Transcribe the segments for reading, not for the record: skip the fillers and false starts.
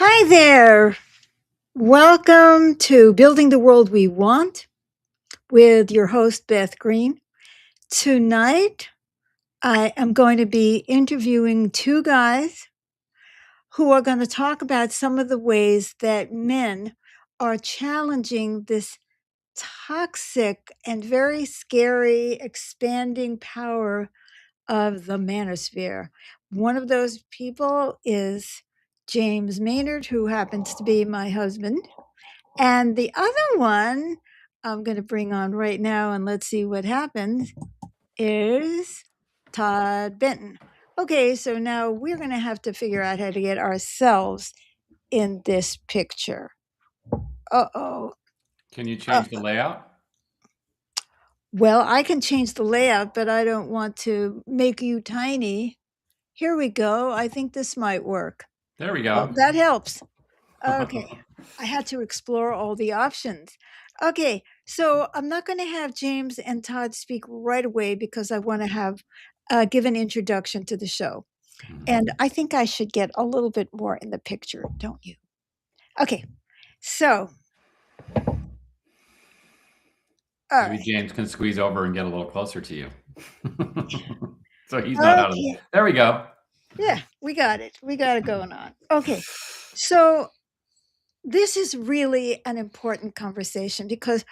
Hi there. Welcome to Building the World We Want with your host, Beth Green. Tonight, I am going to be interviewing two guys who are going to talk about some of the ways that men are challenging this toxic and very scary expanding power of the Manosphere. One of those people is James Maynard, who happens to be my husband. And the other one I'm going to bring on right now, and let's see what happens, is Todd Benton. Okay, so now we're going to have to figure out how to get ourselves in this picture. Uh-oh. Can you change the layout? Well, I can change the layout, but I don't want to make you tiny. Here we go. I think this might work. There we Oh, go. that helps. Okay. I had to explore all the options. Okay, so I'm not going to have James and Todd speak right away because I want to have give an introduction to the show. And I think I should get a little bit more in the picture, don't you? Okay, so all Maybe right. James can squeeze over and get a little closer to you. So he's not out of Okay, it. There we go. yeah, we got it. We got it going on. Okay, so this is really an important conversation because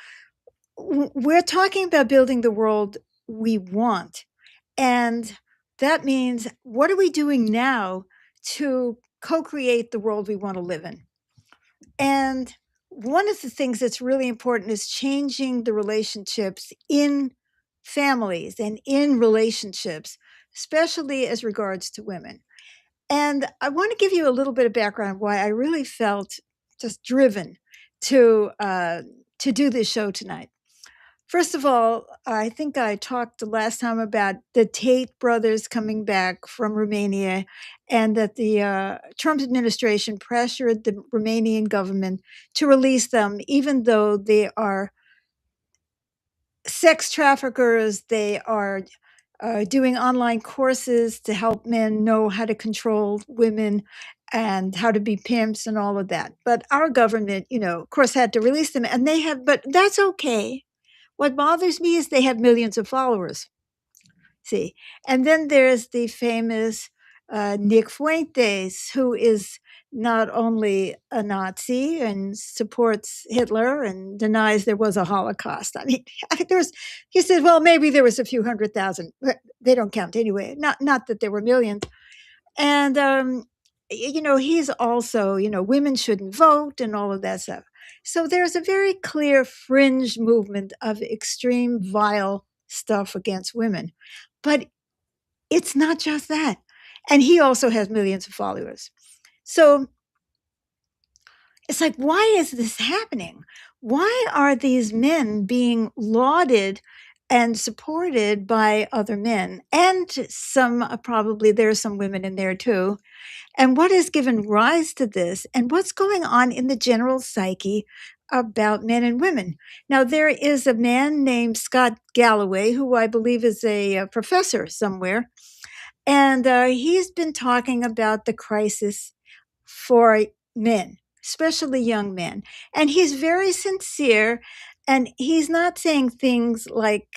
we're talking about building the world we want. And that means what are we doing now to co create the world we want to live in? And one of the things that's really important is changing the relationships in families and in relationships, especially as regards to women. And I want to give you a little bit of background why I really felt just driven to do this show tonight. First of all, I think I talked the last time about the Tate brothers coming back from Romania and that the Trump administration pressured the Romanian government to release them, even though they are sex traffickers, they are doing online courses to help men know how to control women and how to be pimps and all of that. But our government, of course, had to release them, and they have, but that's okay. What bothers me is they have millions of followers. See, and then there's the famous Nick Fuentes, who is not only a Nazi and supports Hitler and denies there was a Holocaust. I mean, he said, well, maybe there was a few 100,000. But they don't count anyway. Not that there were millions. And he's also, women shouldn't vote and all of that stuff. So there's a very clear fringe movement of extreme, vile stuff against women. But it's not just that. And he also has millions of followers. So it's like, why is this happening? Why are these men being lauded and supported by other men? And some, probably there's some women in there too. And what has given rise to this? And what's going on in the general psyche about men and women? Now, there is a man named Scott Galloway, who I believe is a professor somewhere. And he's been talking about the crisis for men, especially young men. And he's very sincere. And he's not saying things like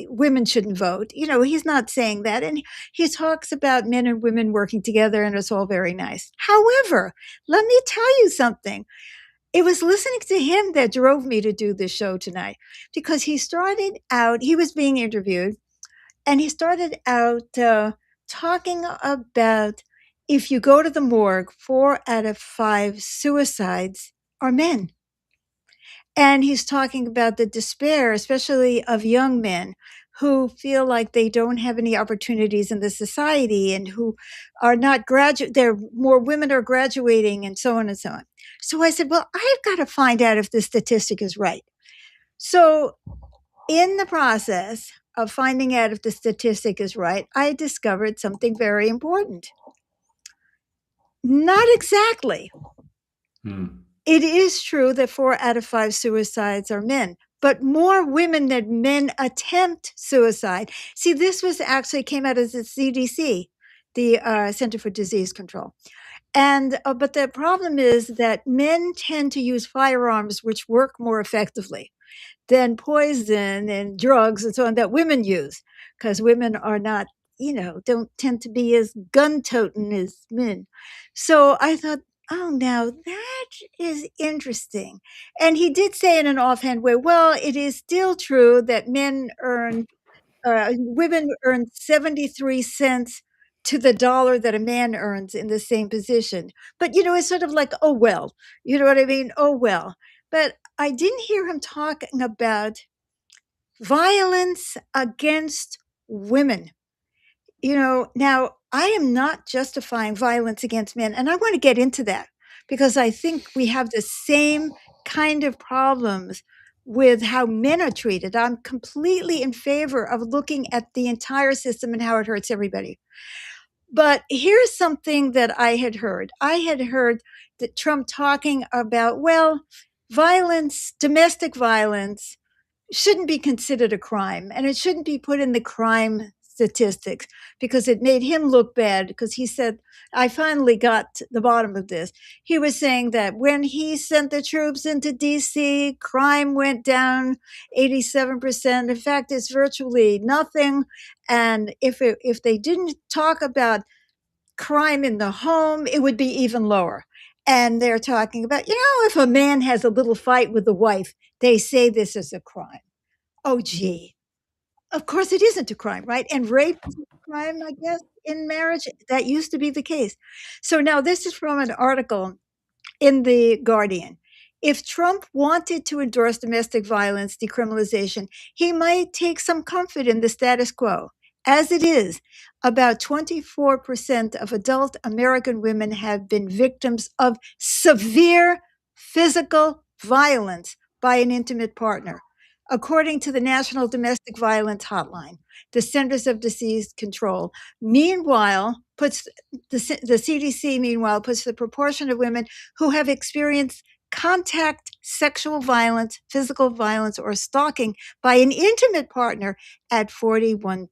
women shouldn't vote. He's not saying that. And he talks about men and women working together, and it's all very nice. However, let me tell you something. It was listening to him that drove me to do this show tonight because he was being interviewed, and he started out talking about if you go to the morgue, 4 out of 5 suicides are men. And he's talking about the despair, especially of young men who feel like they don't have any opportunities in the society and who are not there more women are graduating and so on and so on. So I said, well, I've got to find out if this statistic is right. So in the process of finding out if the statistic is right, I discovered something very important. Not exactly. It is true that 4 out of 5 suicides are men, but more women than men attempt suicide. See, this was actually came out of the CDC, the Center for Disease Control. And but the problem is that men tend to use firearms which work more effectively than poison and drugs and so on that women use, because women are not, don't tend to be as gun toting as men. So I thought, oh, now that is interesting. And he did say in an offhand way, well, it is still true that women earn 73 cents to the dollar that a man earns in the same position. But, it's sort of like, oh, well, you know what I mean? Oh, well. But I didn't hear him talking about violence against women. Now I am not justifying violence against men, and I want to get into that because I think we have the same kind of problems with how men are treated. I'm completely in favor of looking at the entire system and how it hurts everybody. But here's something that I had heard. I had heard that Trump talking about, well, violence, domestic violence, shouldn't be considered a crime and it shouldn't be put in the crime statistics because it made him look bad. Because he said, I finally got to the bottom of this. He was saying that when he sent the troops into DC, crime went down 87%. In fact, it's virtually nothing. And if they didn't talk about crime in the home, it would be even lower. And they're talking about, if a man has a little fight with the wife, they say this is a crime. Oh, gee. Of course, it isn't a crime, right? And rape is a crime, I guess, in marriage. That used to be the case. So now this is from an article in The Guardian. If Trump wanted to endorse domestic violence decriminalization, he might take some comfort in the status quo. As it is, about 24% of adult American women have been victims of severe physical violence by an intimate partner. According to the National Domestic Violence Hotline, the Centers of Disease Control, meanwhile, the CDC, meanwhile, puts the proportion of women who have experienced contact sexual violence, physical violence, or stalking by an intimate partner at 41%.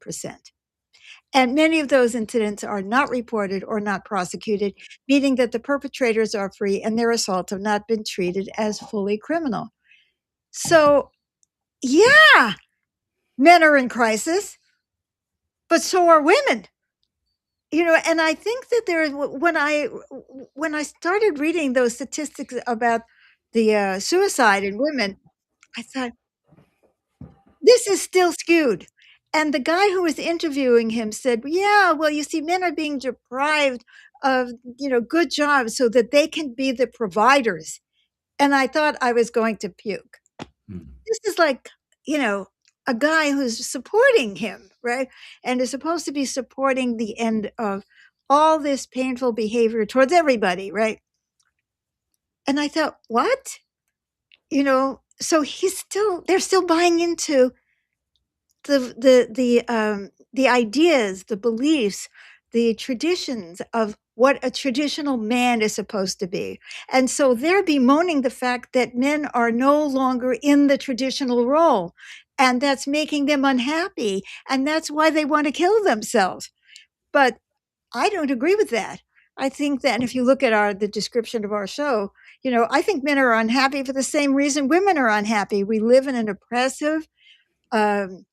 And many of those incidents are not reported or not prosecuted, meaning that the perpetrators are free and their assaults have not been treated as fully criminal. So, yeah, men are in crisis, but so are women. And I think that when I started reading those statistics about the suicide in women, I thought this is still skewed. And the guy who was interviewing him said, "Yeah, well, you see, men are being deprived of good jobs so that they can be the providers." And I thought I was going to puke. Hmm. This is like a guy who's supporting him, right? And is supposed to be supporting the end of all this painful behavior towards everybody, right? And I thought, what? So they're still buying into the ideas, the beliefs, the traditions of what a traditional man is supposed to be. And so they're bemoaning the fact that men are no longer in the traditional role. And that's making them unhappy. And that's why they want to kill themselves. But I don't agree with that. I think that, and if you look at the description of our show, I think men are unhappy for the same reason women are unhappy. We live in an oppressive, um,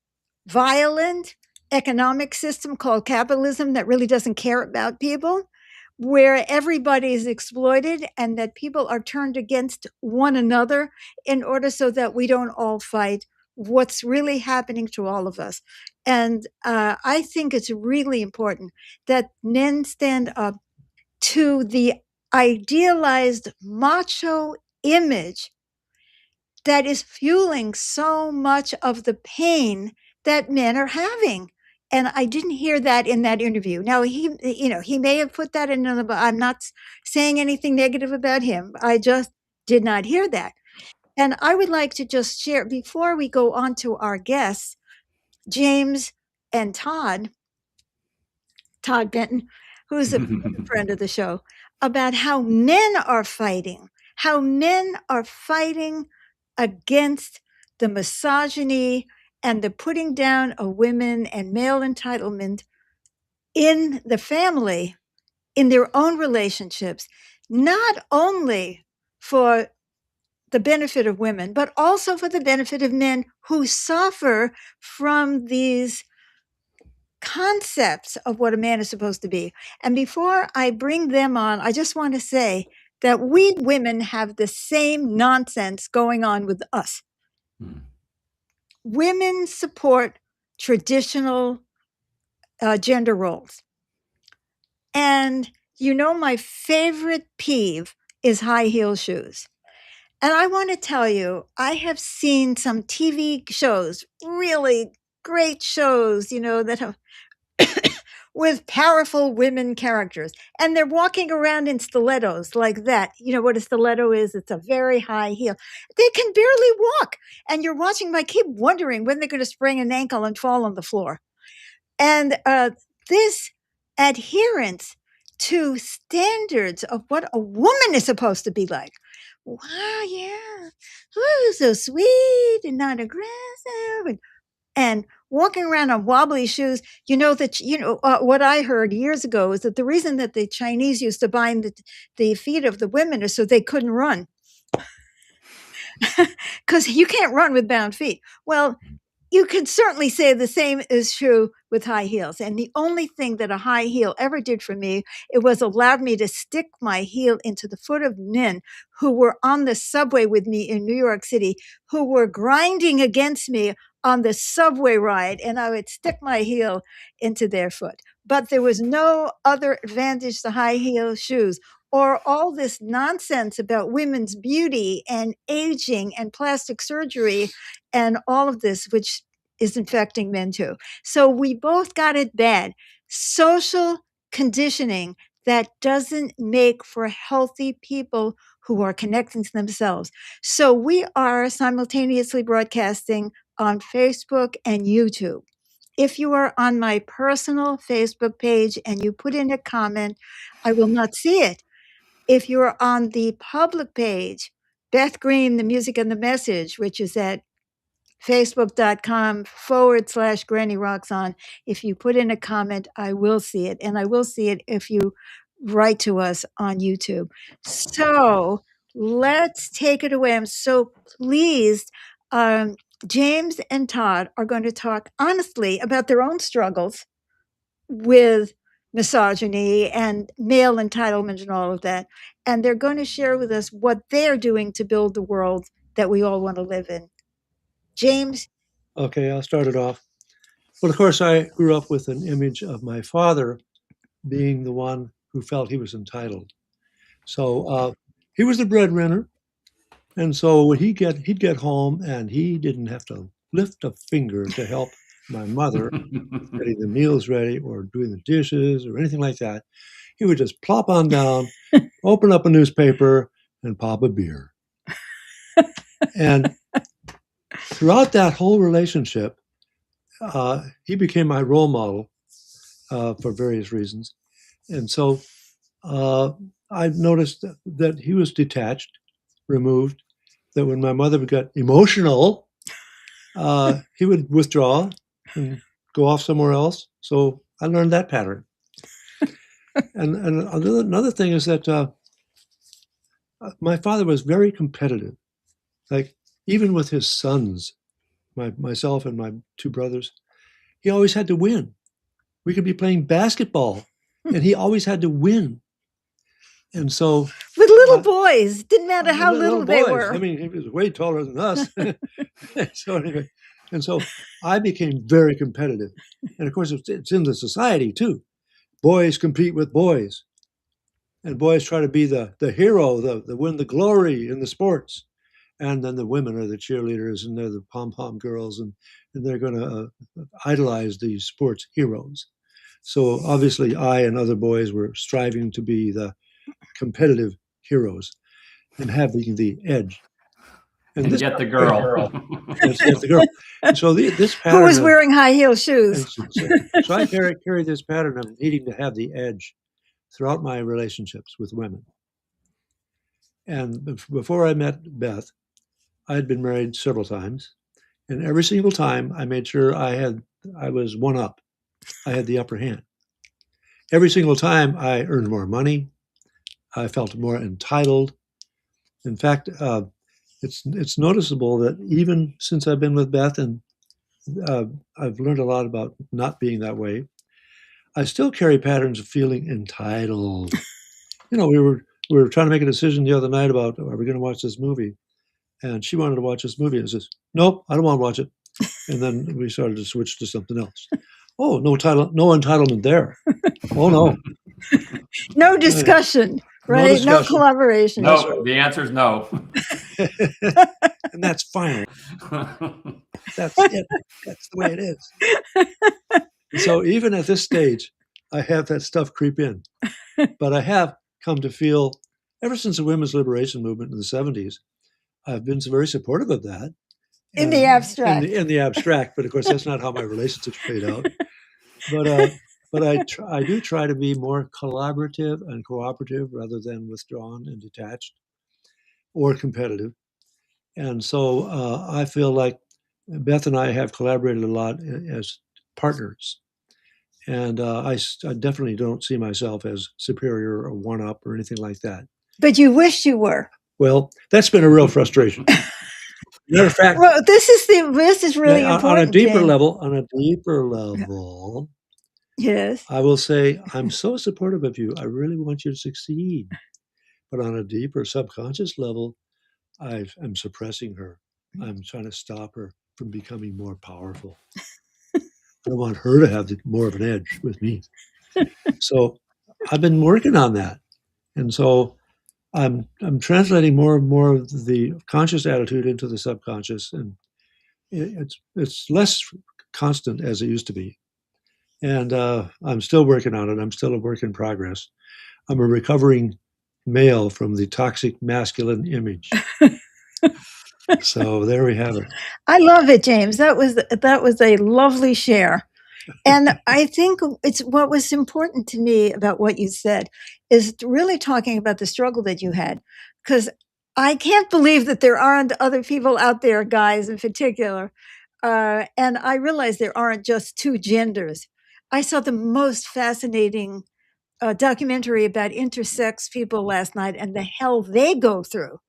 violent economic system called capitalism that really doesn't care about people, where everybody is exploited and that people are turned against one another in order so that we don't all fight what's really happening to all of us. And I think it's really important that men stand up to the idealized macho image that is fueling so much of the pain that men are having. And I didn't hear that in that interview. Now he may have put that in another, I'm not saying anything negative about him. I just did not hear that. And I would like to just share before we go on to our guests, James and Todd Benton, who's a friend of the show, about how men are fighting against the misogyny and the putting down of women and male entitlement in the family in their own relationships, not only for the benefit of women, but also for the benefit of men who suffer from these concepts of what a man is supposed to be. And before I bring them on, I just want to say that we women have the same nonsense going on with us. Women support traditional gender roles. And my favorite peeve is high heel shoes. And I want to tell you, I have seen some TV shows, really great shows, that have with powerful women characters. And they're walking around in stilettos like that. You know what a stiletto is? It's a very high heel. They can barely walk. And you're watching, I keep wondering when they're going to sprain an ankle and fall on the floor. And this adherence to standards of what a woman is supposed to be like. Wow, yeah. Ooh, so sweet and not aggressive. And walking around on wobbly shoes, what I heard years ago is that the reason that the Chinese used to bind the feet of the women is so they couldn't run. Because you can't run with bound feet. Well, you can certainly say the same is true with high heels. And the only thing that a high heel ever did for me, it was allowed me to stick my heel into the foot of men who were on the subway with me in New York City, who were grinding against me on the subway ride, and I would stick my heel into their foot. But there was no other advantage to high heel shoes or all this nonsense about women's beauty and aging and plastic surgery and all of this, which is infecting men too. So we both got it bad. Social conditioning that doesn't make for healthy people who are connecting to themselves. So we are simultaneously broadcasting on Facebook and YouTube. If you are on my personal Facebook page and you put in a comment, I will not see it. If you're on the public page, Beth Green, the music and the message, which is at facebook.com/Granny Rocks On. If you put in a comment, I will see it. And I will see it if you write to us on YouTube. So let's take it away. I'm so pleased. James and Todd are going to talk honestly about their own struggles with misogyny and male entitlement and all of that. And they're going to share with us what they're doing to build the world that we all want to live in. James? Okay, I'll start it off. Well, of course, I grew up with an image of my father being the one who felt he was entitled. So he was the breadwinner. And so when he'd get home and he didn't have to lift a finger to help my mother getting the meals ready or doing the dishes or anything like that. He would just plop on down, open up a newspaper, and pop a beer. And throughout that whole relationship, he became my role model for various reasons. And so I noticed that he was detached, removed, that when my mother got emotional, he would withdraw and go off somewhere else. So I learned that pattern. And another thing is that my father was very competitive. Like even with his sons, myself and my two brothers, he always had to win. We could be playing basketball, and he always had to win. And so with little boys, didn't matter how little they were. I mean, he was way taller than us. So anyway, and so I became very competitive. And of course, it's in the society too. Boys compete with boys, and boys try to be the hero, the win the glory in the sports. And then the women are the cheerleaders, and they're the pom-pom girls, and they're going to idolize these sports heroes. So obviously, I and other boys were striving to be the competitive heroes and having the edge. And get the girl. Yes, get the girl. And so this pattern. Who was wearing high heel shoes? So I carry this pattern of needing to have the edge throughout my relationships with women. And before I met Beth, I had been married several times, and every single time I made sure I was one up. I had the upper hand. every single time I earned more money, I felt more entitled. In fact, it's noticeable that even since I've been with Beth and I've learned a lot about not being that way, I still carry patterns of feeling entitled. We were trying to make a decision the other night about, are we going to watch this movie? And she wanted to watch this movie. And says, nope, I don't want to watch it. And then we started to switch to something else. Oh, no entitlement there. Oh no, No discussion, no right? No discussion. collaboration. No, the answer is no. And that's final. That's it. That's the way it is. And so even at this stage, I have that stuff creep in. But I have come to feel, ever since the women's liberation movement in the 70s, I've been very supportive of that. In the abstract. In the abstract, but of course that's not how my relationships played out. But I do try to be more collaborative and cooperative rather than withdrawn and detached or competitive. And so I feel like Beth and I have collaborated a lot as partners. And I definitely don't see myself as superior or one-up or anything like that. But you wish you were. Well, that's been a real frustration. Matter of fact, well, this is really important. On a deeper Jane. level, yes, I will say I'm so supportive of you. I really want you to succeed. But on a deeper subconscious level, I'm suppressing her. I'm trying to stop her from becoming more powerful. I want her to have more of an edge with me. So I've been working on that. And so I'm translating more and more of the conscious attitude into the subconscious, and it's less constant as it used to be. And I'm still working on it. I'm still a work in progress. I'm a recovering male from the toxic masculine image. So there we have it. I love it, James. That was a lovely share. And I think it's what was important to me about what you said is really talking about the struggle that you had, because I can't believe that there aren't other people out there, guys in particular. And I realize there aren't just two genders. I saw the most fascinating documentary about intersex people last night and the hell they go through,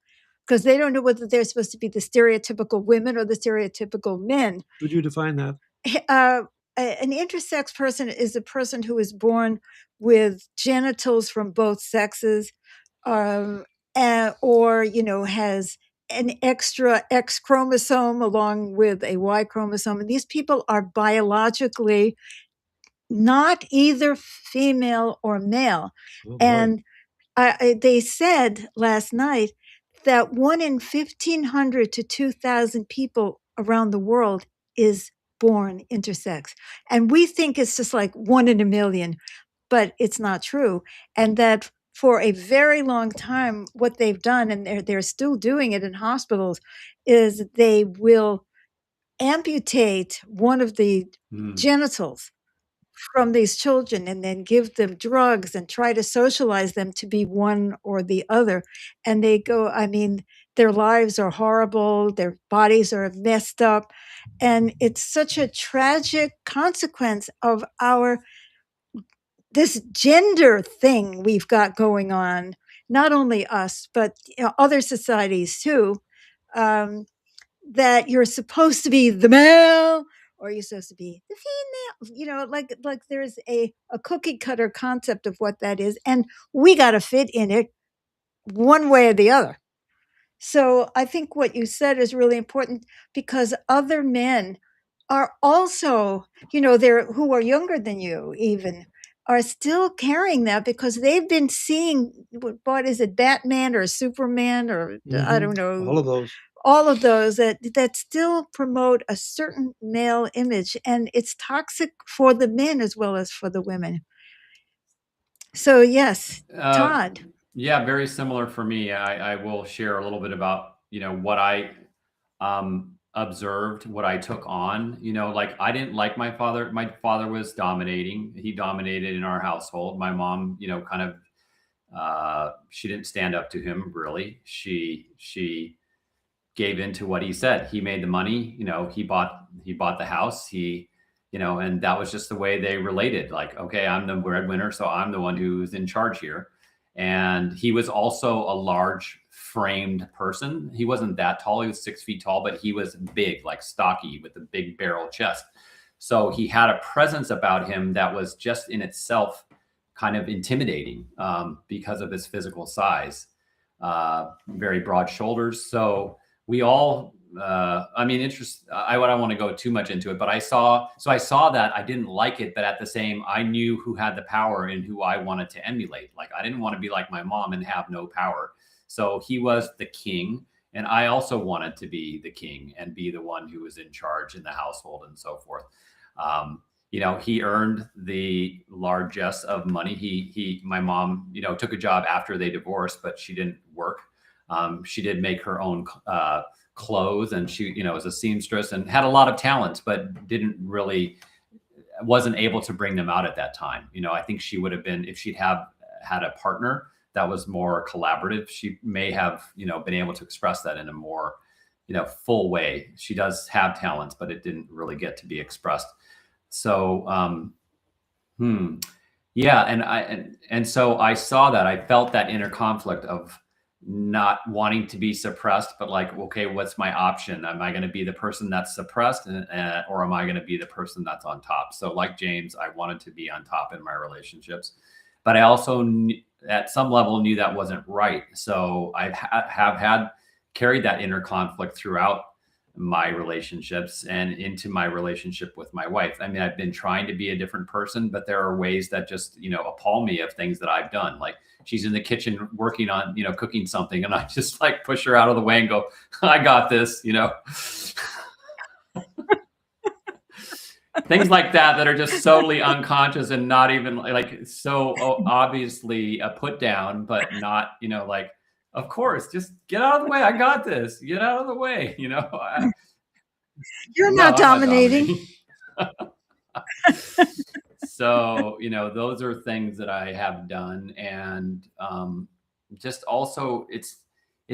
because they don't know whether they're supposed to be the stereotypical women or the stereotypical men. Could you define that? An intersex person is a person who is born with genitals from both sexes, or has an extra X chromosome along with a Y chromosome. And these people are biologically not either female or male. Oh, and they said last night that 1 in 1,500 to 2,000 people around the world is born intersex. And we think it's just like 1 in a million, but it's not true. And that for a very long time, what they've done, and they're still doing it in hospitals, is they will amputate one of the genitals from these children and then give them drugs and try to socialize them to be one or the other. And they go, their lives are horrible, their bodies are messed up. And it's such a tragic consequence of this gender thing we've got going on, not only us, but other societies too, that you're supposed to be the male or you're supposed to be the female, like there's a cookie cutter concept of what that is. And we got to fit in it one way or the other. So I think what you said is really important, because other men are also, who are younger than you even, are still carrying that because they've been seeing, what is it, Batman or Superman or I don't know. All of those that still promote a certain male image, and it's toxic for the men as well as for the women. So yes, Todd. Yeah, very similar for me. I will share a little bit about, what I observed, what I took on. Like, I didn't like my father. My father was dominating. He dominated in our household. My mom, kind of, she didn't stand up to him, really. She gave in to what he said. He made the money, he bought the house. He and that was just the way they related. Like, okay, I'm the breadwinner, so I'm the one who's in charge here. And he was also a large framed person. He wasn't that tall. He was 6 feet tall, but he was big, like stocky with a big barrel chest. So he had a presence about him that was just in itself kind of intimidating, because of his physical size, very broad shoulders. So we all, I mean, I don't want to go too much into it, but I saw that. I didn't like it, but at the same, I knew who had the power and who I wanted to emulate. Like, I didn't want to be like my mom and have no power. So he was the king, and I also wanted to be the king and be the one who was in charge in the household and so forth. He earned the largesse of money. My mom, took a job after they divorced, but she didn't work. She did make her own clothes, and she, was a seamstress and had a lot of talents, but wasn't able to bring them out at that time. I think she would have been, if she'd have had a partner that was more collaborative, she may have, been able to express that in a more, full way. She does have talents, but it didn't really get to be expressed. So, yeah. And so I saw that. I felt that inner conflict of not wanting to be suppressed, but like, okay, what's my option? Am I going to be the person that's suppressed, or am I going to be the person that's on top? So like James, I wanted to be on top in my relationships, but I also at some level knew that wasn't right. So I have carried that inner conflict throughout my relationships and into my relationship with my wife. I mean, I've been trying to be a different person, but there are ways that just, appall me of things that I've done. Like, she's in the kitchen working on, cooking something, and I just like push her out of the way and go, I got this, things like that are just totally unconscious and not even like so obviously a put down, but not, like, of course, just get out of the way. I got this. Get out of the way. You're not dominating. So, those are things that I have done. And just also, it's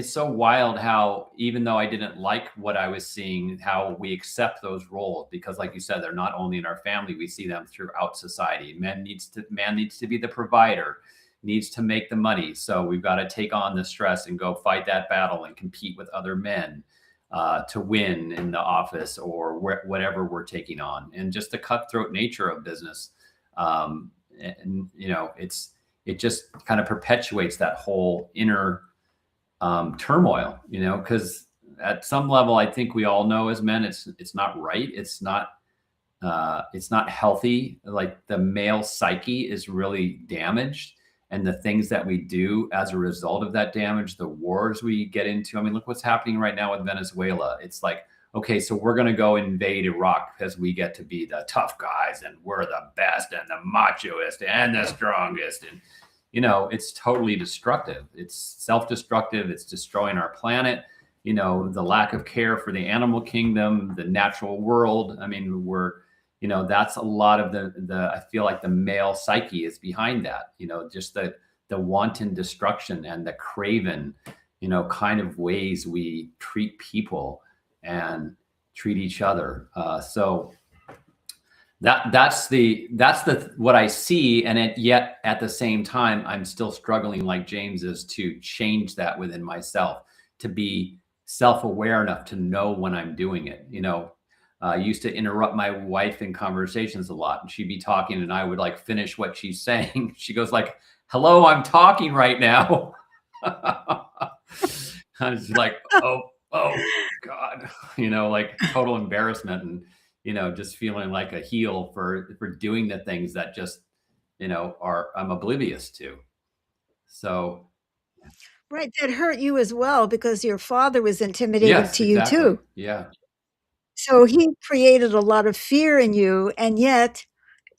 so wild how, even though I didn't like what I was seeing, how we accept those roles, because like you said, they're not only in our family, we see them throughout society. Man needs to be the provider, needs to make the money. So we've got to take on the stress and go fight that battle and compete with other men to win in the office or whatever we're taking on. And just the cutthroat nature of business. And it just kind of perpetuates that whole inner turmoil, because at some level, I think we all know as men, it's not right. It's not healthy. Like, the male psyche is really damaged. And the things that we do as a result of that damage, the wars we get into. I mean, look what's happening right now with Venezuela. It's like, okay, so we're going to go invade Iraq because we get to be the tough guys and we're the best and the machoist and the strongest. And, it's totally destructive. It's self-destructive. It's destroying our planet. The lack of care for the animal kingdom, the natural world. I mean, that's a lot of I feel like the male psyche is behind that, just the wanton destruction and the craven, kind of ways we treat people and treat each other. So that's what I see. And yet at the same time, I'm still struggling, like James is, to change that within myself, to be self-aware enough to know when I'm doing it. I used to interrupt my wife in conversations a lot, and she'd be talking and I would like finish what she's saying. She goes like, hello, I'm talking right now. I was like, oh God, like total embarrassment, and, just feeling like a heel for doing the things that just, I'm oblivious to. So. Right. That hurt you as well, because your father was intimidating Yes, to you exactly. too. Yeah. So he created a lot of fear in you, and yet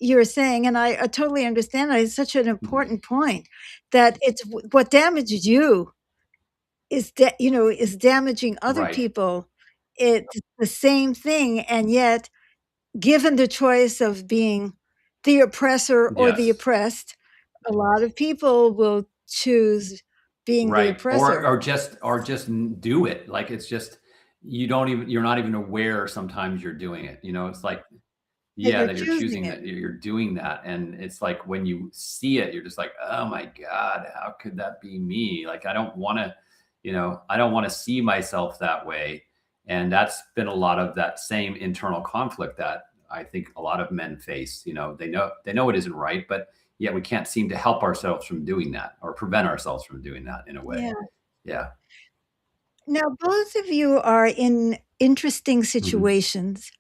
you're saying, and I totally understand that, it's such an important point, that it's what damages you is damaging other Right. people. It's the same thing, and yet, given the choice of being the oppressor or the Yes. oppressed, a lot of people will choose being the Right. oppressor. Or just do it. Like, it's just, you're not even aware sometimes you're doing it. It's like, that Yeah, you're that you're choosing choosing it. that, you're doing that, and it's like when you see it, you're just like, "Oh my god, how could that be me?" Like, I don't wanna, I don't wanna see myself that way, and that's been a lot of that same internal conflict that I think a lot of men face. They know it isn't right, but yet we can't seem to help ourselves from doing that or prevent ourselves from doing that in a way. Yeah. Yeah. Now, both of you are in interesting Mhm. situations,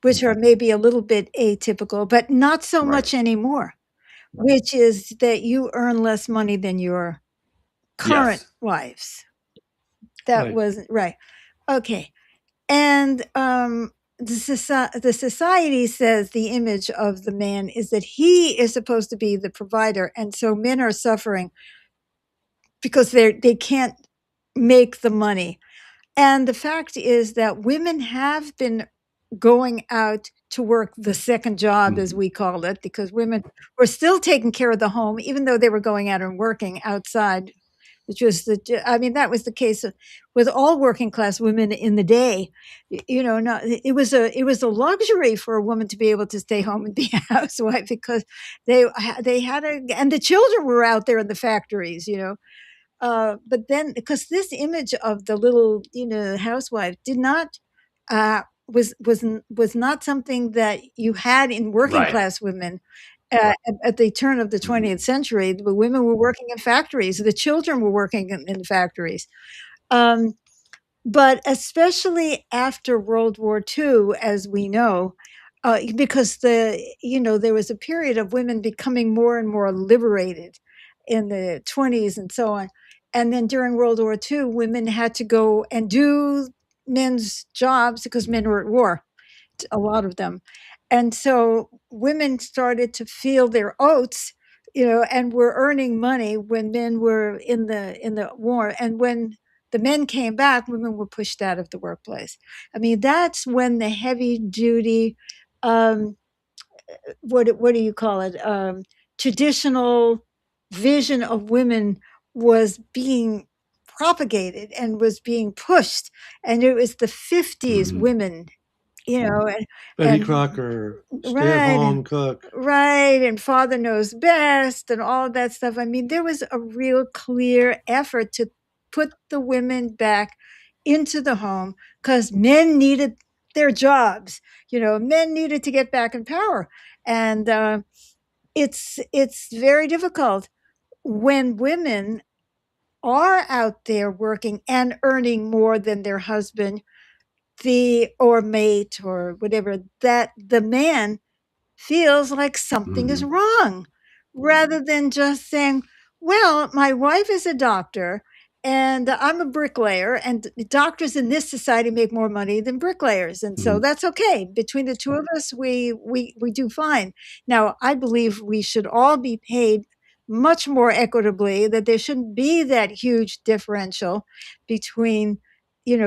which are maybe a little bit atypical, but not so Right. much anymore, which is that you earn less money than your current Yes. wives. That Right. was right. Okay. And the society says the image of the man is that he is supposed to be the provider. And so men are suffering because they can't make the money. And the fact is that women have been going out to work the second job, as Mhm. we call it, because women were still taking care of the home, even though they were going out and working outside, which was I mean, that was the case with all working class women in the day. Not, it was a luxury for a woman to be able to stay home and be a housewife because they had and the children were out there in the factories. But then, because this image of the little, housewife did not was not something that you had in working Right. class women at the turn of the Mhm. 20th century. The women were working in factories, the children were working in factories. Um, but especially after World War II, as we know, because there was a period of women becoming more and more liberated in the 20s and so on. And then during World War II, women had to go and do men's jobs because men were at war, a lot of them. And so women started to feel their oats, and were earning money when men were in the war. And when the men came back, women were pushed out of the workplace. I mean, that's when the heavy duty, um, what do you call it? Traditional vision of women was being propagated and was being pushed. And it was the 50s Mhm. women, you know, and, Betty and Crocker, stay at right, home, cook. right, and father knows best, and all of that stuff. I mean, there was a real clear effort to put the women back into the home because men needed their jobs. Men needed to get back in power, and it's very difficult when women are out there working and earning more than their husband, the or mate or whatever, that the man feels like something is Mhm. wrong rather than just saying, well, my wife is a doctor and I'm a bricklayer, and doctors in this society make more money than bricklayers. And so Mhm. that's okay. Between the two of us, we do fine. Now, I believe we should all be paid much more equitably, that there shouldn't be that huge differential between,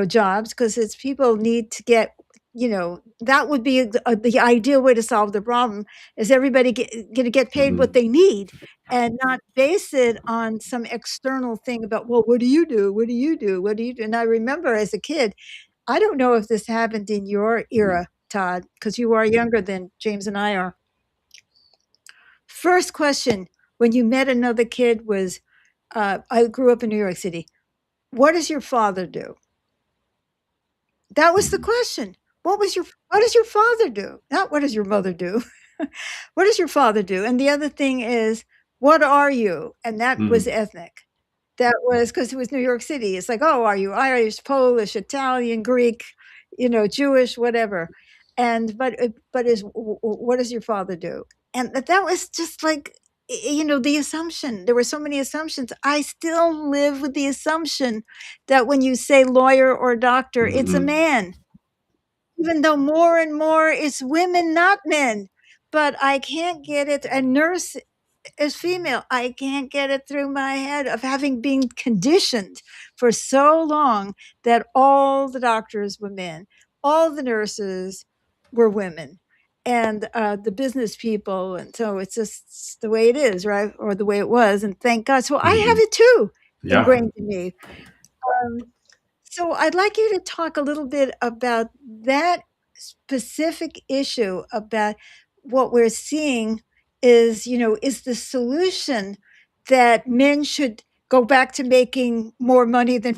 jobs, because it's people need to get, that would be the ideal way to solve the problem, is everybody going to get paid what Mhm. they need and not base it on some external thing about, well, what do you do? What do you do? What do you do? And I remember as a kid, I don't know if this happened in your Mhm. era, Todd, because you are younger than James and I are. First question when you met another kid was, I grew up in New York City. What does your father do? That was the Mhm. question. What does your father do? Not what does your mother do? What does your father do? And the other thing is, what are you? And that was Mhm. ethnic. That was because it was New York City. It's like, oh, are you Irish, Polish, Italian, Greek, Jewish, whatever. And but is what does your father do? And that was just like, the assumption. There were so many assumptions. I still live with the assumption that when you say lawyer or doctor, it's a Mhm. man, even though more and more it's women, not men. But I can't get it. A nurse is female. I can't get it through my head of having been conditioned for so long that all the doctors were men, all the nurses were women, and the business people. And so it's just the way it is, right? Or the way it was. And thank God. So I have Mhm. it too Yeah. ingrained in me. Um, so I'd like you to talk a little bit about that specific issue about what we're seeing is, is the solution that men should go back to making more money than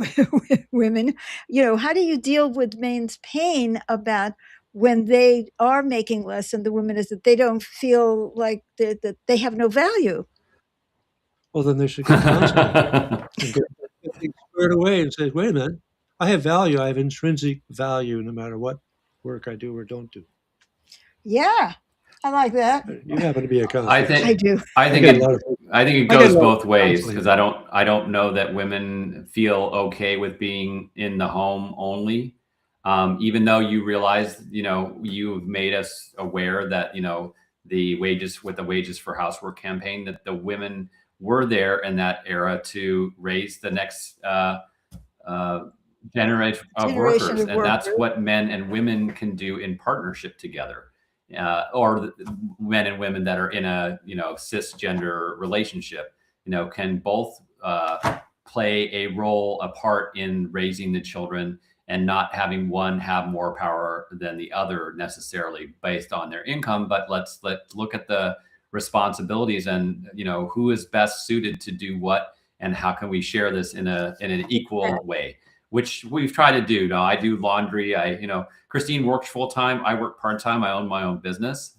women. How do you deal with men's pain about when they are making less and the women, is that they don't feel like that they have no value? Well, then they should get counseling and get things squared away and say, wait a minute, I have value. I have intrinsic value no matter what work I do or don't do. Yeah, I like that. You happen to be a counselor. I think I do. I think get a lot it, of- I think it I get a goes lot of both ways, counseling. because I don't know that women feel okay with being in the home only. Even though you realize, you've made us aware that, the wages for housework campaign, that the women were there in that era to raise the next generation of workers. And that's what men and women can do in partnership together. Or men and women that are in a cisgender relationship, can both play a part in raising the children, and not having one have more power than the other necessarily based on their income. But let's look at the responsibilities, and who is best suited to do what, and how can we share this in an equal way, which we've tried to do. Now, I do laundry. Christine works full time. I work part time. I own my own business.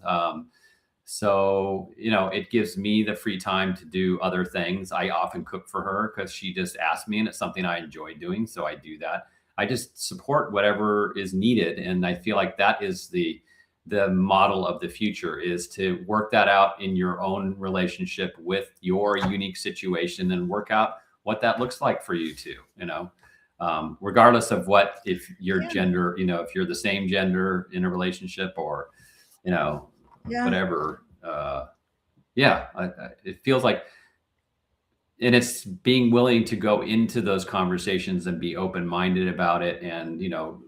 So, it gives me the free time to do other things. I often cook for her because she just asks me, and it's something I enjoy doing. So I do that. I just support whatever is needed. And I feel like that is the model of the future, is to work that out in your own relationship with your unique situation, and work out what that looks like for you too, regardless of if your gender, if you're the same gender in a relationship, or, whatever. It feels like, and it's being willing to go into those conversations and be open-minded about it, and,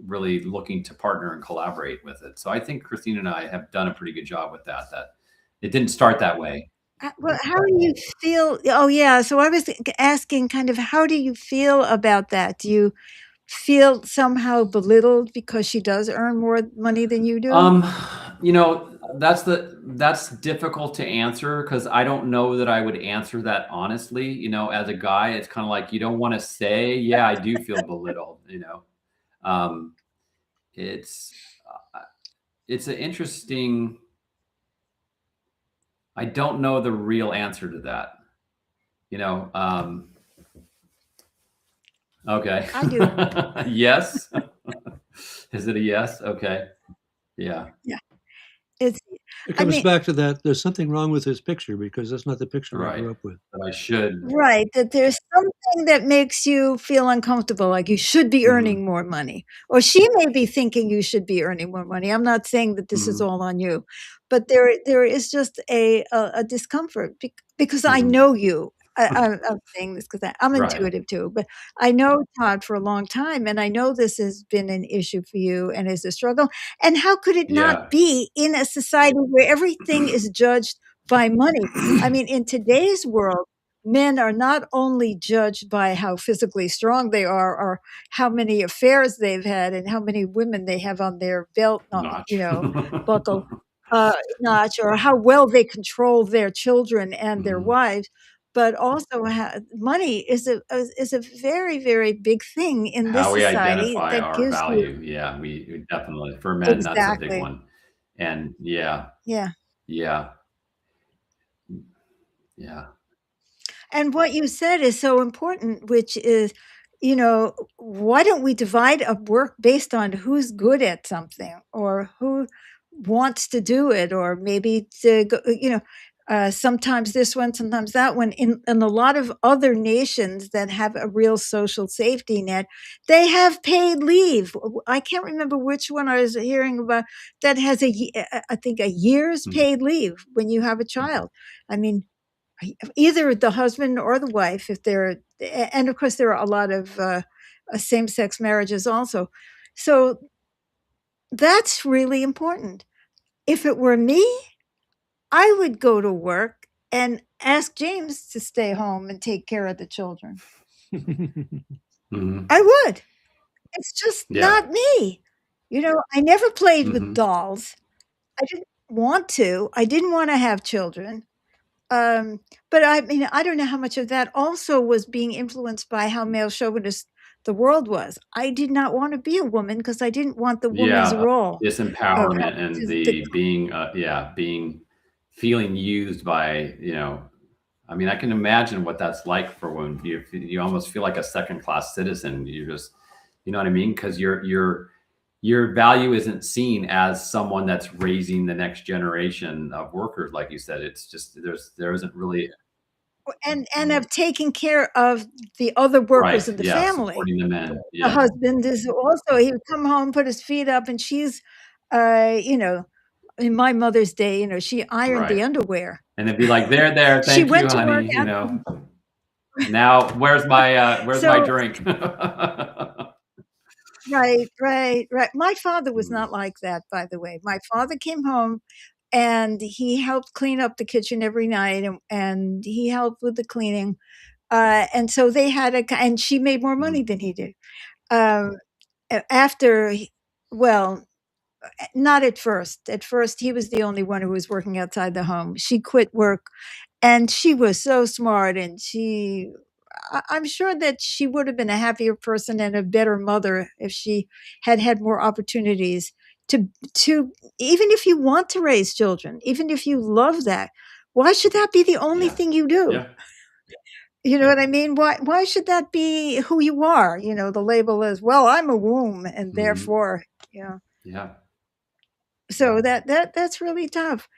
really looking to partner and collaborate with it. So I think Christine and I have done a pretty good job with that it didn't start that way. Well, how do you feel? Oh, yeah. So I was asking kind of, how do you feel about that? Do you feel somehow belittled because she does earn more money than you do? That's difficult to answer, because I don't know that I would answer that honestly. As a guy, it's kind of like, you don't want to say, yeah, I do feel belittled. It's an interesting. I don't know the real answer to that. Okay. I do. Yes. Is it a yes? Okay. Yeah. Yeah. It comes back to that. There's something wrong with this picture, because that's not the picture I grew up with. But I should. Right. That there's something that makes you feel uncomfortable, like you should be earning more money, or she may be thinking you should be earning more money. I'm not saying that this is all on you, but there is just a discomfort because I know you. I'm saying this because I'm intuitive too, but I know Todd for a long time, and I know this has been an issue for you and is a struggle. And how could it not be in a society where everything is judged by money? I mean, in today's world, men are not only judged by how physically strong they are, or how many affairs they've had, and how many women they have on their belt, buckle notch, or how well they control their children and their wives, but also money is a very, very big thing in this How we society identify that our gives value. you Yeah, we definitely, for men, that's a big one. And yeah. And what you said is so important, which is, why don't we divide up work based on who's good at something, or who wants to do it, or maybe to go, sometimes this one, sometimes that one. In a lot of other nations that have a real social safety net, they have paid leave. I can't remember which one I was hearing about that has I think a year's paid leave when you have a child. I mean, either the husband or the wife, if they're, and of course there are a lot of same-sex marriages also. So that's really important. If it were me, I would go to work and ask James to stay home and take care of the children. I would. It's just not me. I never played with Hmm. dolls. I didn't want to. I didn't want to have children. Um, but I mean, I don't know how much of that also was being influenced by how male chauvinist the world was. I did not want to be a woman because I didn't want the woman's Yeah, role of disempowerment having and the the being, feeling used by, I mean, I can imagine what that's like for when you almost feel like a second class citizen. You just, you know what I mean? Because your value isn't seen as someone that's raising the next generation of workers, like you said. It's just there isn't really and of taking care of the other workers right. in the Yeah, family. supporting the men. The Yeah, husband is also he would come home, put his feet up, and she's, uh, you know, in my mother's day, she ironed right. the underwear. And then be like, there, She thank you, went to work honey. after. Now where's my So drink? right, right, right. My father was Mm, not like that, by the way. My father came home and he helped clean up the kitchen every night, and he helped with the cleaning. And so they had and she made more money mm, than he did. Um, After, well, not at first. At first, he was the only one who was working outside the home. She quit work, and she was so smart, and I'm sure that she would have been a happier person and a better mother if she had had more opportunities to even if you want to raise children, even if you love that, why should that be the only yeah, thing you do? yeah, You know what I mean? Why should that be who you are? The label is, well, I'm a womb, and mhm, therefore, yeah. yeah, So that's really tough.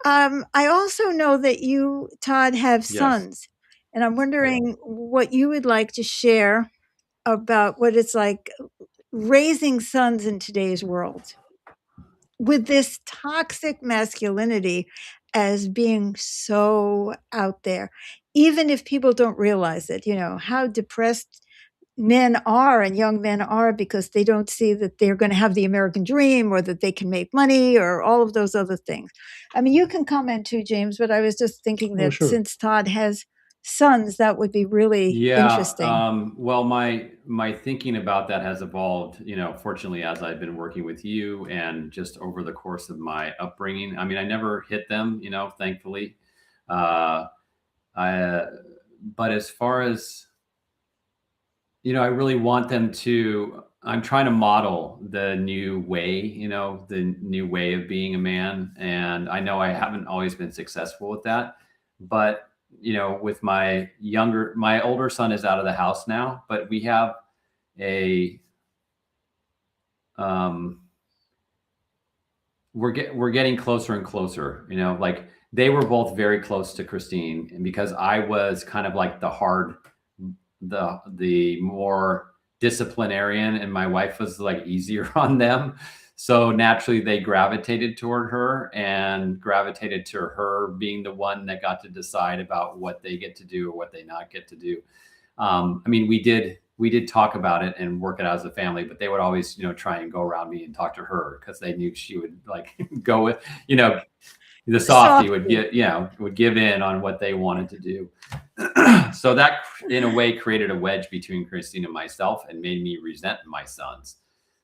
I also know that you, Todd, have yes. sons, and I'm wondering what you would like to share about what it's like raising sons in today's world with this toxic masculinity as being so out there, even if people don't realize it, how depressed men are and young men are because they don't see that they're going to have the American dream or that they can make money or all of those other things. I mean, you can comment too, James, but I was just thinking Oh, that sure. since Todd has sons, that would be really Yeah. interesting. Well, my thinking about that has evolved, fortunately, as I've been working with you and just over the course of my upbringing. I mean, I never hit them, thankfully. Uh, I, but as far as, I really want them to, I'm trying to model the new way, the new way of being a man. And I know I haven't always been successful with that, but, with my older son is out of the house now, but we have a, um, we're getting closer and closer, like they were both very close to Christine. And because I was kind of like the more disciplinarian and my wife was like easier on them, so naturally they gravitated toward her and gravitated to her being the one that got to decide about what they get to do or what they not get to do. I mean, we did talk about it and work it out as a family, but they would always, try and go around me and talk to her because they knew she would like go with, the softie would Softly. would give in on what they wanted to do. So that in a way created a wedge between Christine and myself and made me resent my sons.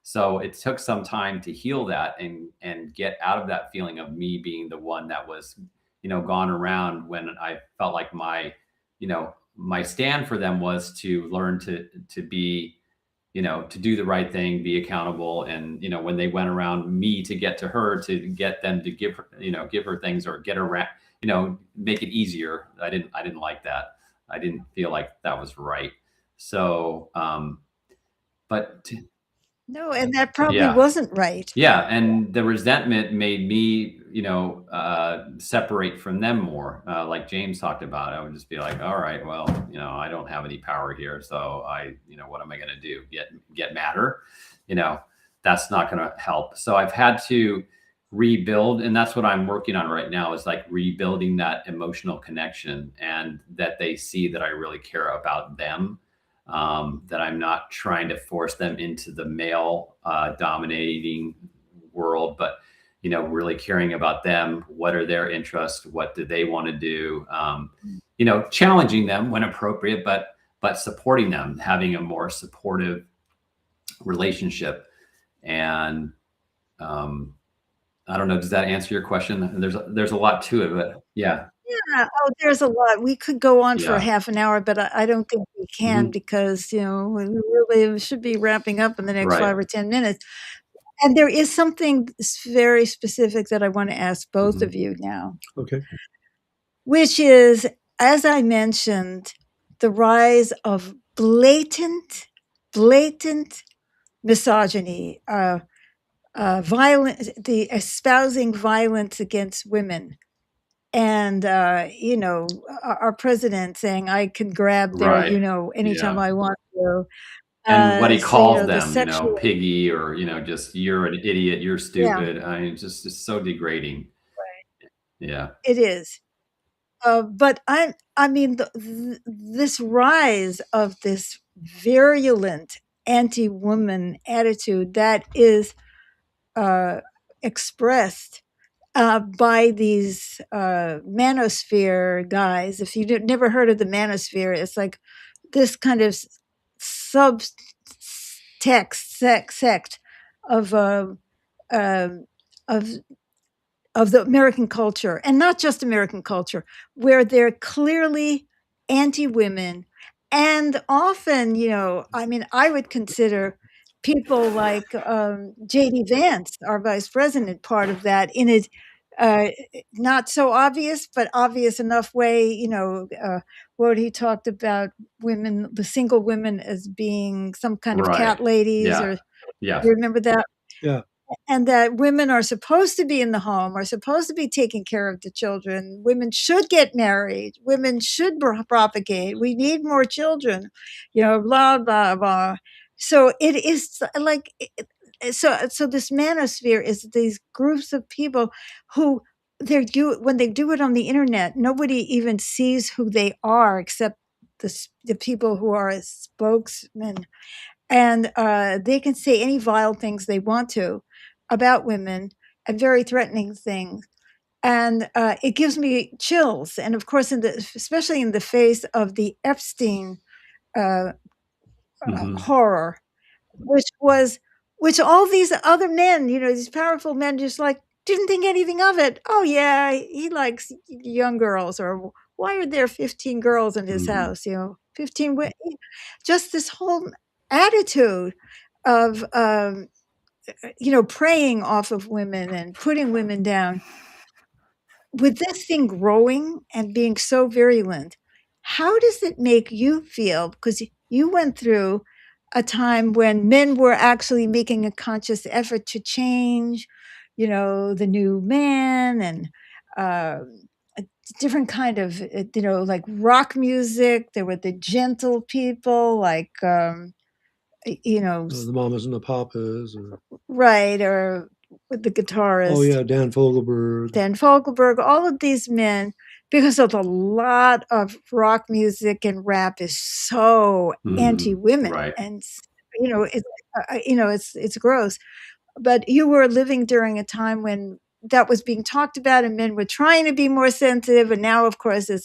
So it took some time to heal that and get out of that feeling of me being the one that was, gone around when I felt like my stand for them was to learn to be, to do the right thing, be accountable. And, when they went around me to get to her, to get them to give her things or get around, make it easier. I didn't like that. I didn't feel like that was right. So, but No, and that probably yeah, wasn't right. yeah, and the resentment made me, separate from them more. Like James talked about, I would just be like, all right, well, I don't have any power here, so what am I going to do? Get madder? You know, that's not going to help. So I've had to rebuild, and that's what I'm working on right now. Is like rebuilding that emotional connection, and that they see that I really care about them, that I'm not trying to force them into the male dominating world, but really caring about them. What are their interests? What do they want to do? Challenging them when appropriate, but supporting them, having a more supportive relationship. And I don't know. Does that answer your question? There's a lot to it, but yeah, Yeah, oh, there's a lot. We could go on for yeah, half an hour, but I don't think we can hmm because, we really should be wrapping up in the next right, 5 or 10 minutes. And there is something very specific that I wanna ask both hmm of you now, Okay. which is, as I mentioned, the rise of blatant misogyny, the espousing violence against women. And our president saying I can grab their, right, anytime yeah. I want to. And what he So calls the them, sexual, piggy, or just you're an idiot, you're yeah, stupid. I mean, just so degrading. Yeah. it is. But I mean, this rise of this virulent anti-woman attitude that is uh, expressed by these Manosphere guys. If you never heard of the Manosphere, it's like this kind of subtext sect of um, of of the American culture, and not just American culture, where they're clearly anti-women, and often, I mean, I would consider people like J.D. Vance, our vice president, part of that in a uh, not so obvious, but obvious enough way. Where he talked about women, the single women, as being some kind of Right. cat ladies, Yeah. or Yeah. you remember that? Yeah. And that women are supposed to be in the home, are supposed to be taking care of the children. Women should get married. Women should propagate. We need more children, blah, blah, blah. So it is like, so this manosphere is these groups of people who when they do it on the internet, nobody even sees who they are except the people who are spokesmen, and they can say any vile things they want to about women, and very threatening things. And it gives me chills. And of course, especially in the face of the Epstein uh, hmm horror, which was which all these other men, these powerful men, just like didn't think anything of it. Oh yeah, he likes young girls, or why are there 15 girls in his hmm house? 15, just this whole attitude of preying off of women and putting women down. With this thing growing and being so virulent, how does it make you feel? Because you went through a time when men were actually making a conscious effort to change, the new man, and uh, a different kind of, like rock music. There were the gentle people, like, The Mamas and the Papas, or right, or with the oh guitarist yeah, Dan Fogelberg. Dan Fogelberg, all of these men, because of a lot of rock music and rap is so anti-women, Right. and it's gross. But you were living during a time when that was being talked about, and men were trying to be more sensitive. And now, of course, it's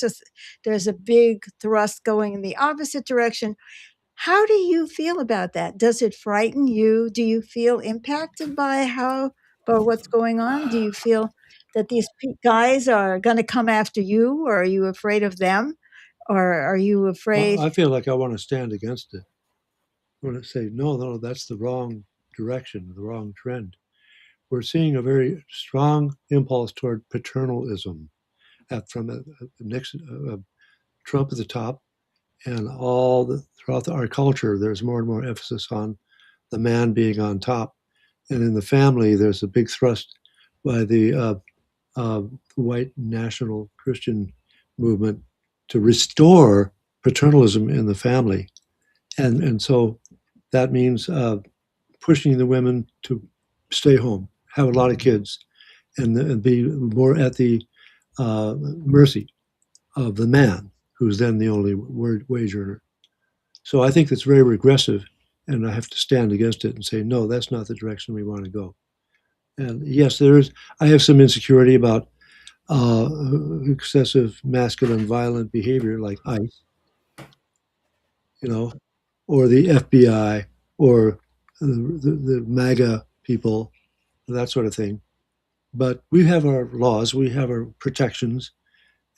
just there's a big thrust going in the opposite direction. How do you feel about that? Does it frighten you? Do you feel impacted by what's going on? Do you feel that these guys are going to come after you, or are you afraid of them, or are you afraid? I feel like I want to stand against it. I want to say, no, no, that's the wrong direction, the wrong trend. We're seeing a very strong impulse toward paternalism from Nixon, Trump at the top, and throughout our culture, there's more and more emphasis on the man being on top, and in the family, there's a big thrust by the white national Christian movement to restore paternalism in the family, and so that means pushing the women to stay home, have a lot of kids, and be more at the mercy of the man, who's then the only wage earner. So I think that's very regressive, and I have to stand against it and say, no, that's not the direction we want to go. And yes, there is. I have some insecurity about uh, excessive masculine violent behavior like ICE, you know, or the FBI, or the MAGA people, that sort of thing. But we have our laws, we have our protections,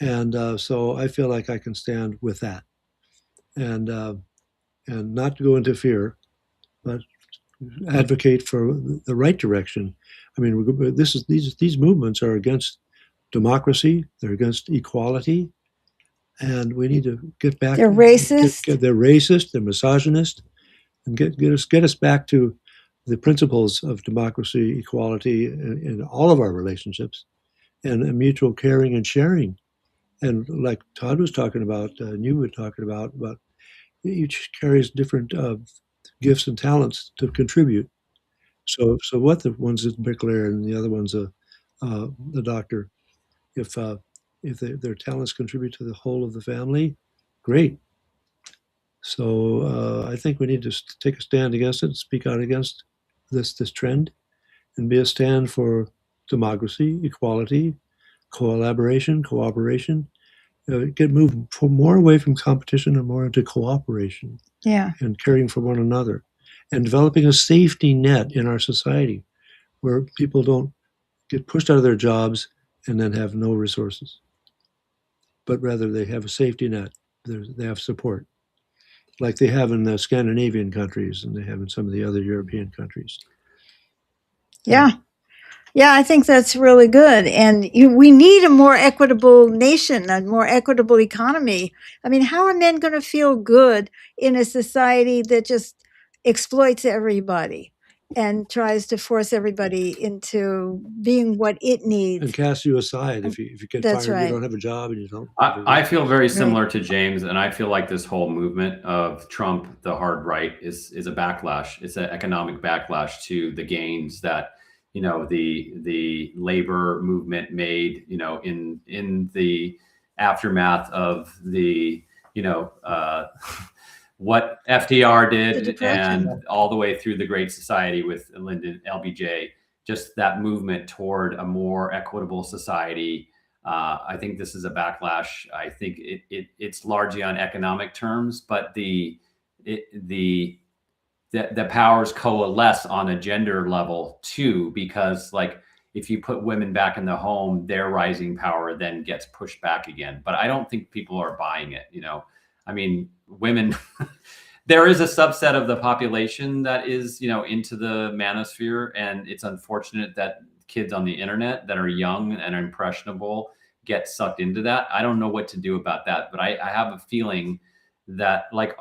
and so I feel like I can stand with that, and uh, and not go into fear, but advocate for the right direction. I mean, these movements are against democracy, they're against equality, and we need to get back. They're racist. They're racist, they're misogynist, and get us back to the principles of democracy, equality in all of our relationships, and mutual caring and sharing. And like Todd was talking about, and you were talking about each carries different gifts and talents to contribute. So what the one's a bricklayer and the other one's the doctor. If their talents contribute to the whole of the family, great. So I think we need to take a stand against it, speak out against this trend, and be a stand for democracy, equality, collaboration, cooperation. Get moved more away from competition and more into cooperation. Yeah. And caring for one another, and developing a safety net in our society where people don't get pushed out of their jobs and then have no resources, but rather they have a safety net. They have support, like they have in the Scandinavian countries and they have in some of the other European countries. Yeah. Yeah, I think that's really good. And we need a more equitable nation, a more equitable economy. I mean, how are men going to feel good in a society that just exploits everybody and tries to force everybody into being what it needs? And cast you aside if you get That's fired, right. you don't have a job and you don't. I feel very similar to James, and I feel like this whole movement of Trump, the hard right, is a backlash. It's an economic backlash to the gains that the labor movement made, in the aftermath of the what FDR did, and all the way through the Great Society with Lyndon LBJ. Just that movement toward a more equitable society. I think this is a backlash. I think it's largely on economic terms, but the powers coalesce on a gender level too, because like if you put women back in the home, their rising power then gets pushed back again. But I don't think people are buying it. I mean, women. There is a subset of the population that is, into the manosphere, and it's unfortunate that kids on the internet that are young and impressionable get sucked into that. I don't know what to do about that, but I have a feeling that like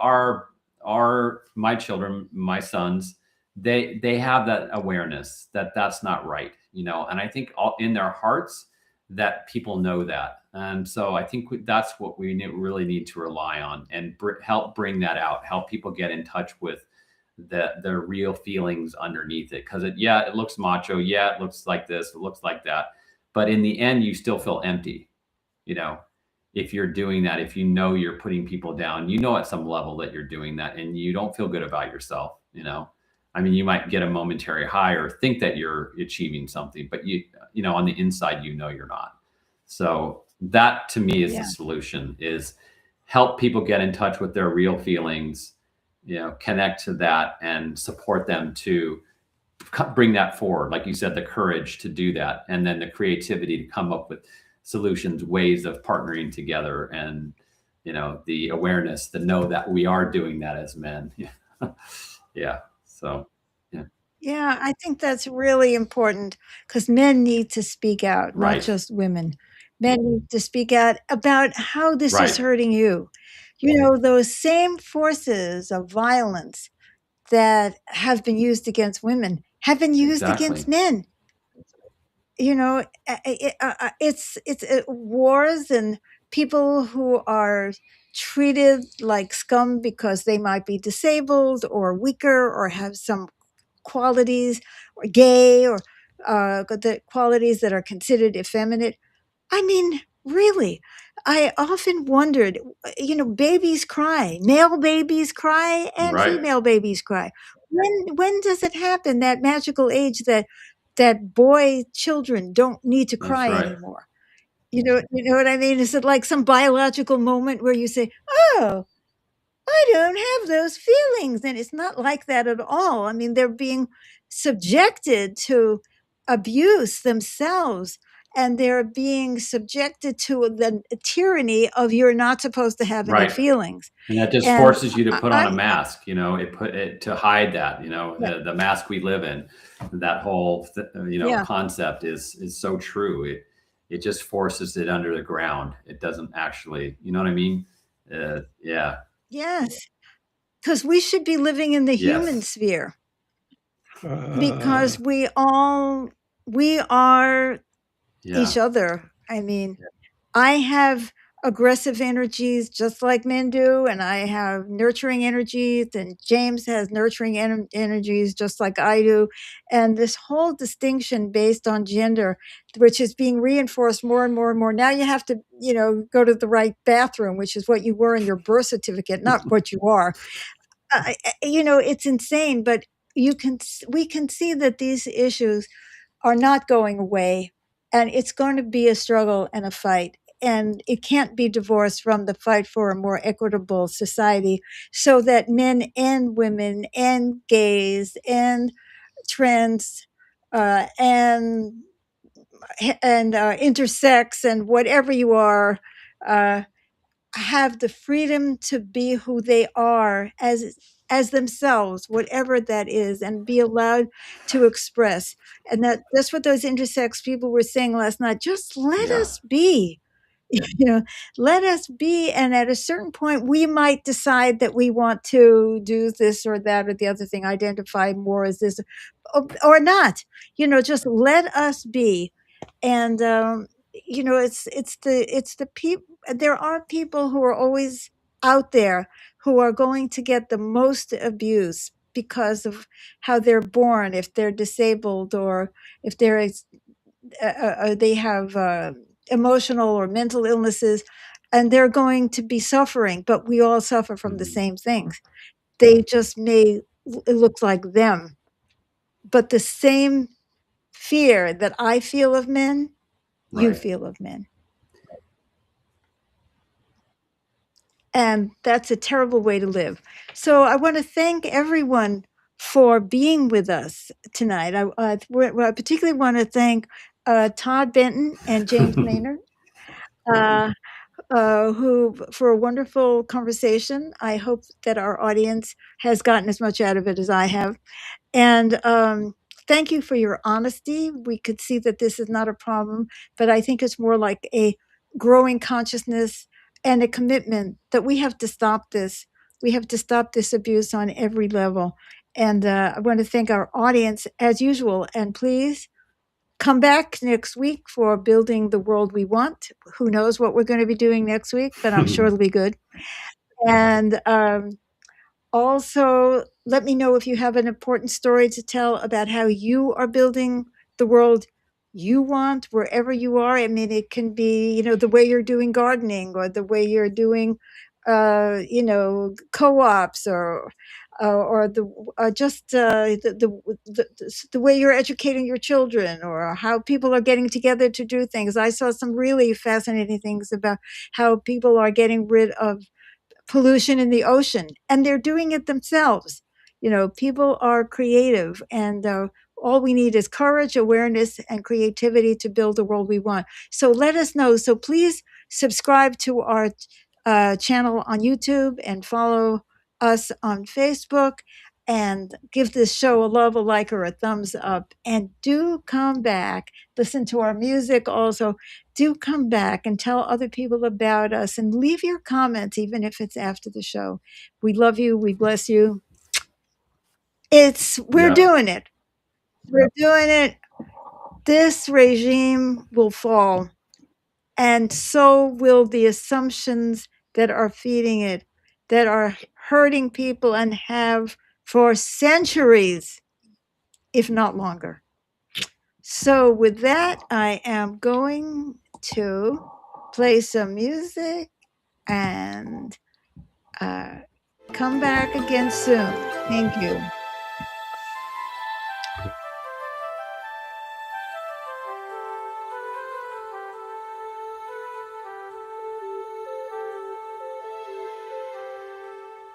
my children, my sons, they have that awareness that that's not right, and I think all in their hearts that people know that. And so I think that's what we really need to rely on, and help bring that out, help people get in touch with the real feelings underneath it. Because it looks macho. Yeah, it looks like this, it looks like that. But in the end, you still feel empty, if you're doing that, if you're putting people down, at some level that you're doing that and you don't feel good about yourself, I mean, you might get a momentary high or think that you're achieving something, but on the inside, you're not. So that to me is the solution, is help people get in touch with their real feelings, connect to that and support them to bring that forward. Like you said, the courage to do that. And then the creativity to come up with solutions, ways of partnering together, and, the awareness to know that we are doing that as men. Yeah. So, yeah. Yeah, I think that's really important because men need to speak out, not Right. just women. Men need to speak out about how this is Right. hurting you. Those same forces of violence that have been used against women have been used against men. It's wars and people who are treated like scum because they might be disabled or weaker or have some qualities, or gay, or the qualities that are considered effeminate. I mean, really, I often wondered, babies cry, male babies cry, and Right. female babies cry. When does it happen, that magical age that boy children don't need to cry right. anymore? You know what I mean? Is it like some biological moment where you say, "Oh, I don't have those feelings. And it's not like that at all. I mean, they're being subjected to abuse themselves, and they're being subjected to the tyranny of you're not supposed to have any Right. feelings. And that just And forces you to put on a I'm, mask, it put it to hide that, yeah, the mask we live in. That whole, yeah, concept is so true. It just forces it under the ground. It doesn't actually, you know what I mean? Yeah. yes, because we should be living in the human Yes. sphere, Uh, because we are Yeah. each other. I mean, I have aggressive energies just like men do, and I have nurturing energies, and James has nurturing energies just like I do. And this whole distinction based on gender, which is being reinforced more and more and more. Now you have to, go to the right bathroom, which is what you were in your birth certificate, not what you are. It's insane, but we can see that these issues are not going away, and it's going to be a struggle and a fight, and it can't be divorced from the fight for a more equitable society, so that men and women and gays and trans and intersex and whatever you are, uh, have the freedom to be who they are as themselves, whatever that is, and be allowed to express. And that's what those intersex people were saying last night. Just let Yeah. us be. Let us be. And at a certain point, we might decide that we want to do this or that or the other thing, identify more as this or not. Just let us be. And it's the people. There are people who are always out there who are going to get the most abuse because of how they're born, if they're disabled, or if they have emotional or mental illnesses, and they're going to be suffering. But we all suffer from the Mhm. same things. They just may look like them, but the same fear that I feel of men, you Right. feel of men. And that's a terrible way to live. So I want to thank everyone for being with us tonight. I particularly want to thank Todd Benton and James Maynard, uh, who for a wonderful conversation. I hope that our audience has gotten as much out of it as I have. And thank you for your honesty. We could see that this is not a problem, but I think it's more like a growing consciousness and a commitment that we have to stop this. We have to stop this abuse on every level. And I want to thank our audience as usual. And please come back next week for Building the World We Want. Who knows what we're going to be doing next week, but I'm sure it'll be good. And also, let me know if you have an important story to tell about how you are building the world you want wherever you are. I mean, it can be, the way you're doing gardening, or the way you're doing, co-ops, or just the way you're educating your children, or how people are getting together to do things. I saw some really fascinating things about how people are getting rid of pollution in the ocean, and they're doing it themselves. People are creative, and all we need is courage, awareness, and creativity to build the world we want. So let us know. So please subscribe to our channel on YouTube, and follow us on Facebook, and give this show a love, a like, or a thumbs up. And do come back, listen to our music also. Do come back and tell other people about us, and leave your comments, even if it's after the show. We love you. We bless you. We're Yeah. doing it. We're doing it. This regime will fall, and so will the assumptions that are feeding it, that are hurting people and have for centuries, if not longer. So, with that, I am going to play some music, and come back again soon. Thank you.